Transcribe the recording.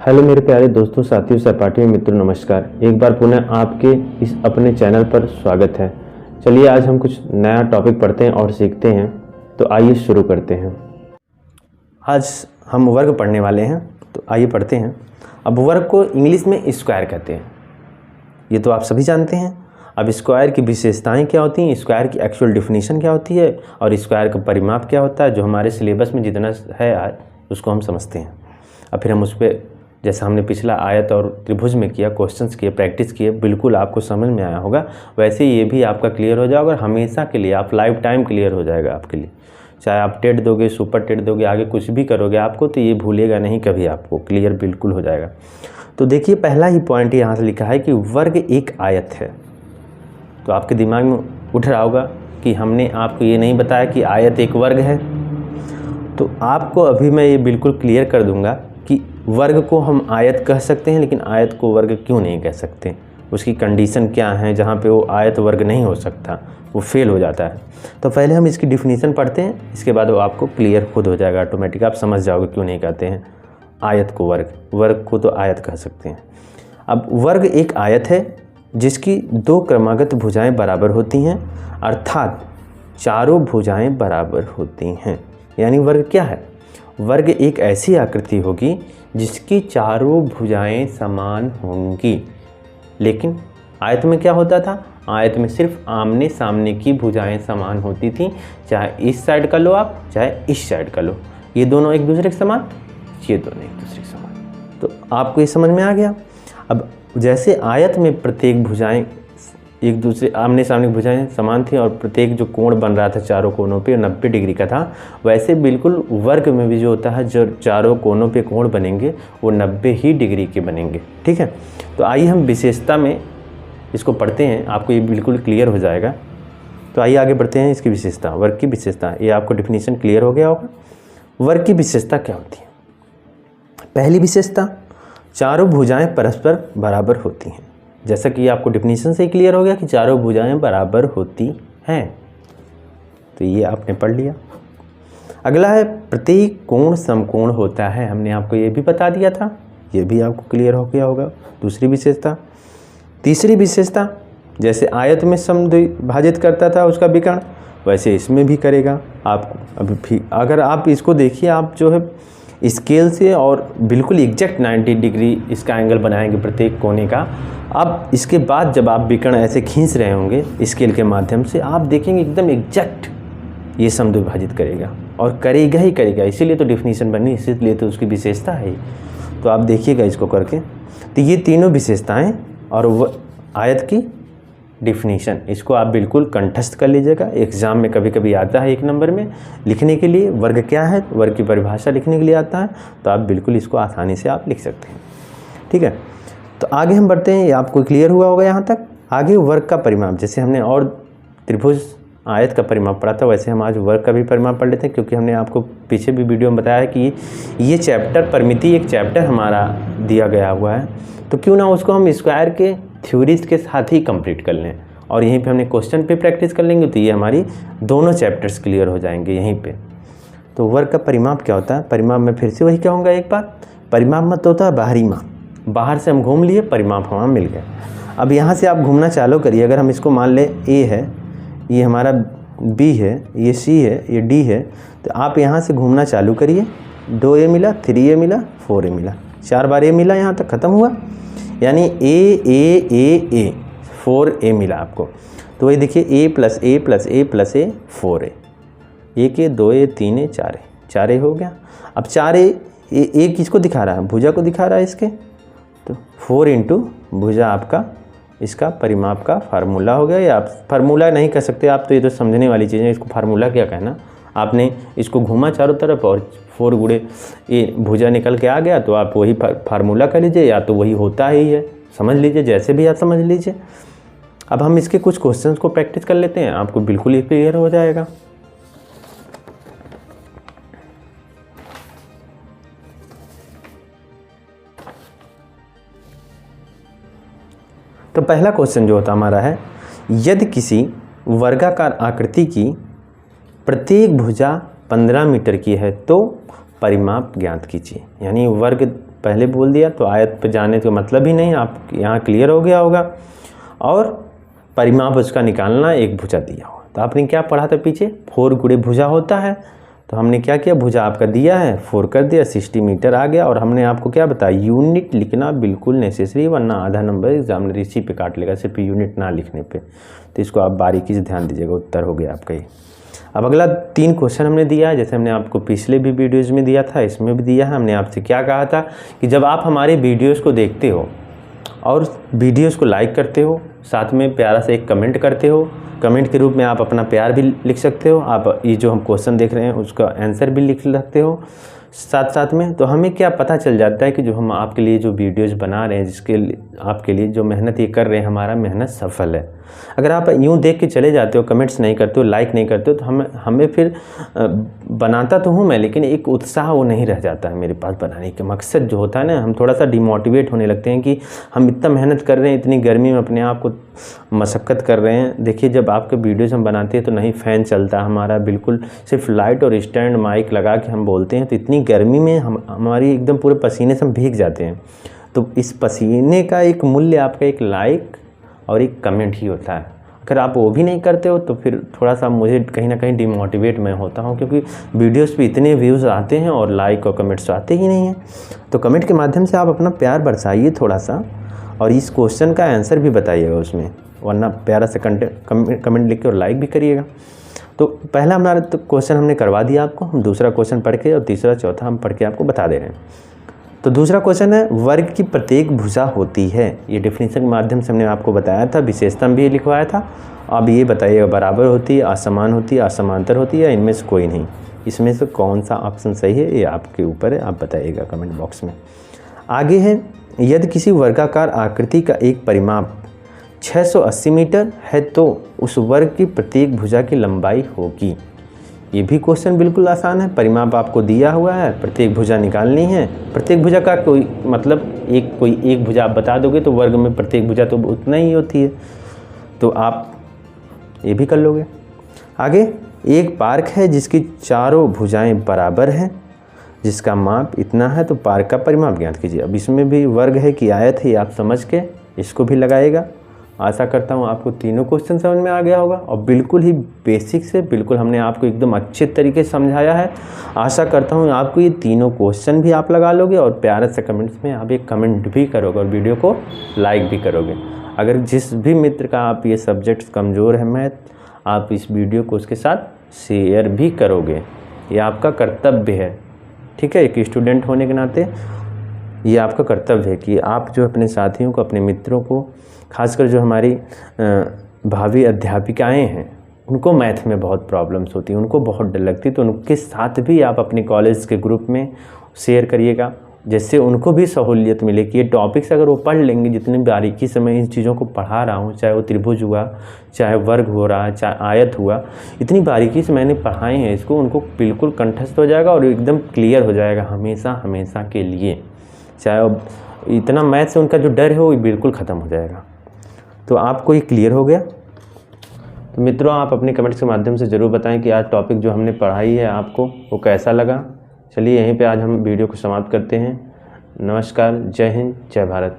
Hello मेरे प्यारे दोस्तों, साथियों, सहपाठियों, मित्रों, नमस्कार। एक बार पुनः आपके इस अपने चैनल पर स्वागत है। चलिए आज हम कुछ नया टॉपिक पढ़ते हैं और सीखते हैं। तो आइए शुरू करते हैं। आज हम वर्ग पढ़ने वाले हैं, तो आइए पढ़ते हैं। अब वर्ग को इंग्लिश में स्क्वायर कहते हैं, ये तो आप सभी जानते हैं। अब स्क्वायर की विशेषताएं क्या होती हैं, स्क्वायर की एक्चुअल डिफिनीशन क्या होती है और स्क्वायर का परिमाप क्या होता है, जो हमारे सिलेबस में जितना है आज उसको हम समझते हैं। अब फिर हम उस पर, जैसा हमने पिछला आयत और त्रिभुज में किया, क्वेश्चंस किए, प्रैक्टिस किए, बिल्कुल आपको समझ में आया होगा। वैसे ये भी आपका क्लियर हो जाएगा और हमेशा के लिए, आप लाइफ टाइम क्लियर हो जाएगा आपके लिए। चाहे आप टेट दोगे, सुपर टेट दोगे, आगे कुछ भी करोगे आपको तो ये भूलेगा नहीं कभी, आपको क्लियर बिल्कुल हो जाएगा। तो देखिए पहला ही पॉइंट यहाँ से लिखा है कि वर्ग एक आयत है। तो आपके दिमाग में उठ रहा होगा कि हमने आपको ये नहीं बताया कि आयत एक वर्ग है। तो आपको अभी मैं ये बिल्कुल क्लियर कर दूंगा कि वर्ग को हम आयत कह सकते हैं, लेकिन आयत को वर्ग क्यों नहीं कह सकते, उसकी कंडीशन क्या है जहाँ पे वो आयत वर्ग नहीं हो सकता, वो फेल हो जाता है। तो पहले हम इसकी डिफिनीशन पढ़ते हैं, इसके बाद वो आपको क्लियर खुद हो जाएगा, ऑटोमेटिक आप समझ जाओगे क्यों नहीं कहते हैं आयत को वर्ग। वर्ग को तो आयत कह सकते हैं। अब वर्ग एक आयत है जिसकी दो क्रमागत भुजाएं बराबर होती हैं, अर्थात चारों भुजाएं बराबर होती हैं। यानी वर्ग क्या है? वर्ग एक ऐसी आकृति होगी जिसकी चारों भुजाएं समान होंगी। लेकिन आयत में क्या होता था? आयत में सिर्फ आमने सामने की भुजाएं समान होती थी, चाहे इस साइड का लो आप, चाहे इस साइड का लो। ये दोनों एक दूसरे के समान, ये दोनों एक दूसरे के समान। तो आपको ये समझ में आ गया। अब जैसे आयत में प्रत्येक भुजाएं एक दूसरे आमने सामने की भुजाएं समान थी और प्रत्येक जो कोण बन रहा था चारों कोणों पे 90 डिग्री का था, वैसे बिल्कुल वर्ग में भी जो होता है, जो चारों कोणों पे कोण बनेंगे वो 90 ही डिग्री के बनेंगे। ठीक है, तो आइए हम विशेषता में इसको पढ़ते हैं, आपको ये बिल्कुल क्लियर हो जाएगा। तो आइए आगे बढ़ते हैं। इसकी विशेषता, वर्ग की विशेषता, ये आपको डिफिनीशन क्लियर हो गया होगा। वर्ग की विशेषता क्या होती है? पहली विशेषता, चारों भुजाएं परस्पर बराबर होती हैं। जैसा कि आपको डिफिनीशन से ही क्लियर हो गया कि चारों भुजाएं बराबर होती हैं, तो ये आपने पढ़ लिया। अगला है प्रत्येक कोण समकोण होता है। हमने आपको ये भी बता दिया था, ये भी आपको क्लियर हो गया होगा। दूसरी विशेषता। तीसरी विशेषता, जैसे आयत में समद्विभाजित करता था उसका विकर्ण, वैसे इसमें भी करेगा आपको। अभी भी अगर आप इसको देखिए, आप जो है स्केल से और बिल्कुल एग्जैक्ट 90 डिग्री इसका एंगल बनाएंगे प्रत्येक कोने का। अब इसके बाद जब आप विकर्ण ऐसे खींच रहे होंगे स्केल के माध्यम से, आप देखेंगे एकदम एग्जैक्ट ये समद्विभाजित करेगा और करेगा ही करेगा। इसीलिए तो डिफिनीशन बनी, इसीलिए तो उसकी विशेषता है। तो आप देखिएगा इसको करके। तो ये तीनों विशेषताएं और आयत की डिफिनीशन, इसको आप बिल्कुल कंठस्थ कर लीजिएगा। एग्जाम में कभी कभी आता है 1 नंबर में लिखने के लिए, वर्ग क्या है, वर्ग की परिभाषा लिखने के लिए आता है, तो आप बिल्कुल इसको आसानी से आप लिख सकते हैं। ठीक है, तो आगे हम बढ़ते हैं। ये आपको क्लियर हुआ होगा यहाँ तक। आगे वर्ग का परिमाप, जैसे हमने और त्रिभुज आयत का परिमाप पढ़ा था, वैसे हम आज वर्ग का भी परिमाप पढ़ लेते हैं, क्योंकि हमने आपको पीछे भी वीडियो में बताया है कि ये चैप्टर परिमिति एक चैप्टर हमारा दिया गया हुआ है, तो क्यों ना उसको हम स्क्वायर के थ्योरीज के साथ ही कंप्लीट कर लें और यहीं पे हमने क्वेश्चन पे प्रैक्टिस कर लेंगे, तो ये हमारी दोनों चैप्टर्स क्लियर हो जाएंगे यहीं पे। तो वर्ग का परिमाप क्या होता है? परिमाप में फिर से वही कहूँगा एक बार, परिमाप मत होता है बाहरी माप। बाहर से हम घूम लिए, परिमाप हमारा मिल गया। अब यहाँ से आप घूमना चालू करिए। अगर हम इसको मान लें ए है, ये हमारा बी है, ये सी है, ये डी है, तो आप यहाँ से घूमना चालू करिए। 2a मिला, 3a मिला, 4a मिला, 4 बार a मिला, यहाँ तक ख़त्म हुआ। यानी a 4a मिला आपको। तो वही देखिए a plus a plus a plus a 4a, 1a 2a 3a 4a हो गया। अब 4a किसको दिखा रहा है? भुजा को दिखा रहा है इसके। तो 4 इंटू भुजा आपका इसका परिमाप का फार्मूला हो गया। या आप फार्मूला नहीं कह सकते आप, तो ये तो समझने वाली चीज़ है, इसको फार्मूला क्या कहना। आपने इसको घुमा चारों तरफ और 4 गुणे ये भुजा निकल के आ गया, तो आप वही फार्मूला कर लीजिए, या तो वही होता ही है, समझ लीजिए, जैसे भी आप समझ लीजिए। अब हम इसके कुछ क्वेश्चंस को प्रैक्टिस कर लेते हैं, आपको बिल्कुल ही क्लियर हो जाएगा। तो पहला क्वेश्चन जो होता हमारा है, यदि किसी वर्गाकार आकृति की प्रत्येक भुजा 15 मीटर की है तो परिमाप ज्ञात कीजिए। यानी वर्ग पहले बोल दिया, तो आयत पे जाने का मतलब ही नहीं, आप यहाँ क्लियर हो गया होगा। और परिमाप उसका निकालना, एक भुजा दिया हो। तो आपने क्या पढ़ा था पीछे, 4 गुणे भुजा होता है। तो हमने क्या किया, भुजा आपका दिया है 4 कर दिया, 60 मीटर आ गया। और हमने आपको क्या बताया, यूनिट लिखना बिल्कुल नेसेसरी, वरना आधा नंबर एग्जामिनर इसी पे काट लेगा, सिर्फ यूनिट ना लिखने पे। तो इसको आप बारीकी से ध्यान दीजिएगा, उत्तर हो गया आपका ये। अब अगला 3 क्वेश्चन हमने दिया है, जैसे हमने आपको पिछले भी वीडियोज़ में दिया था, इसमें भी दिया है। हमने आपसे क्या कहा था कि जब आप हमारे वीडियोज़ को देखते हो और वीडियोज़ को लाइक करते हो, साथ में प्यारा से एक कमेंट करते हो, कमेंट के रूप में आप अपना प्यार भी लिख सकते हो, आप ये जो हम क्वेश्चन देख रहे हैं उसका आंसर भी लिख सकते हो साथ साथ में। तो हमें क्या पता चल जाता है कि जो हम आपके लिए जो वीडियोज़ बना रहे हैं, जिसके आपके लिए जो मेहनत ये कर रहे हैं, हमारा मेहनत सफल है। अगर आप यूँ देख के चले जाते हो, कमेंट्स नहीं करते हो, लाइक नहीं करते हो, तो हमें फिर बनाता तो हूँ मैं, लेकिन एक उत्साह वो नहीं रह जाता है मेरे पास बनाने का। मकसद जो होता है ना, हम थोड़ा सा डिमोटिवेट होने लगते हैं कि हम इतना मेहनत कर रहे हैं, इतनी गर्मी में अपने आप को मशक्क़त कर रहे हैं। देखिए, जब आपके वीडियोज़ हम बनाते हैं तो नहीं फ़ैन चलता हमारा, बिल्कुल सिर्फ लाइट और स्टैंड माइक लगा के हम बोलते हैं, तो इतनी गर्मी में हमारी एकदम पूरे पसीने से हम भीग जाते हैं। तो इस पसीने का एक मूल्य आपका एक लाइक और एक कमेंट ही होता है। अगर आप वो भी नहीं करते हो तो फिर थोड़ा सा मुझे कहीं ना कहीं डिमोटिवेट मैं होता हूँ, क्योंकि वीडियोस पे इतने व्यूज़ आते हैं और लाइक और कमेंट्स आते ही नहीं हैं। तो कमेंट के माध्यम से आप अपना प्यार बरसाइए थोड़ा सा, और इस क्वेश्चन का आंसर भी बताइएगा उसमें, वरना प्यारा से कमेंट लिख के और लाइक भी करिएगा। तो पहला हमारा तो क्वेश्चन हमने करवा दिया आपको, हम दूसरा क्वेश्चन पढ़ के और तीसरा चौथा हम पढ़ के आपको बता दे रहे हैं। तो दूसरा क्वेश्चन है, वर्ग की प्रत्येक भुजा होती है। ये डेफिनेशन के माध्यम से हमने आपको बताया था, विशेषता भी लिखवाया था। अब ये बताइएगा, बराबर होती है, असमान होती है, असमांतर होती है, या इनमें से कोई नहीं। इसमें से कौन सा ऑप्शन सही है, ये आपके ऊपर है, आप बताइएगा कमेंट बॉक्स में। आगे है, यदि किसी वर्गाकार आकृति का एक परिमाप 680 मीटर है तो उस वर्ग की प्रत्येक भुजा की लंबाई होगी। ये भी क्वेश्चन बिल्कुल आसान है। परिमाप आपको दिया हुआ है, प्रत्येक भुजा निकालनी है। प्रत्येक भुजा का कोई मतलब कोई एक भुजा आप बता दोगे तो वर्ग में प्रत्येक भुजा तो उतना ही होती है, तो आप ये भी कर लोगे। आगे, एक पार्क है जिसकी चारों भुजाएं बराबर हैं, जिसका माप इतना है, तो पार्क का परिमाप ज्ञात कीजिए। अब इसमें भी वर्ग है कि आयत है, आप समझ के इसको भी लगाएगा। आशा करता हूँ आपको तीनों क्वेश्चन समझ में आ गया होगा, और बिल्कुल ही बेसिक से बिल्कुल हमने आपको एकदम अच्छे तरीके से समझाया है। आशा करता हूँ आपको ये तीनों क्वेश्चन भी आप लगा लोगे, और प्यारे से कमेंट्स में आप एक कमेंट भी करोगे और वीडियो को लाइक भी करोगे। अगर जिस भी मित्र का आप ये सब्जेक्ट कमज़ोर है मैथ, आप इस वीडियो को उसके साथ शेयर भी करोगे, ये आपका कर्तव्य है। ठीक है, एक स्टूडेंट होने के नाते ये आपका कर्तव्य है कि आप जो अपने साथियों को, अपने मित्रों को, खासकर जो हमारी भावी अध्यापिकाएं हैं, उनको मैथ में बहुत प्रॉब्लम्स होती हैं, उनको बहुत डर लगती है, तो उनके साथ भी आप अपने कॉलेज के ग्रुप में शेयर करिएगा, जिससे उनको भी सहूलियत मिले कि ये टॉपिक्स अगर वो पढ़ लेंगे, जितनी बारीकी से मैं इन चीज़ों को पढ़ा रहा हूँ, चाहे वो त्रिभुज हुआ, चाहे वर्ग हो रहा है, चाहे आयत हुआ, इतनी बारीकी से मैंने पढ़ाए हैं इसको, उनको बिल्कुल कंठस्थ हो जाएगा और एकदम क्लियर हो जाएगा हमेशा हमेशा के लिए। चाहे इतना मैथ से उनका जो डर है वो बिल्कुल ख़त्म हो जाएगा। तो आपको ये क्लियर हो गया। तो मित्रों, आप अपने कमेंट्स के माध्यम से ज़रूर बताएं कि आज टॉपिक जो हमने पढ़ाई है आपको वो कैसा लगा। चलिए यहीं पे आज हम वीडियो को समाप्त करते हैं। नमस्कार, जय हिंद, जय भारत।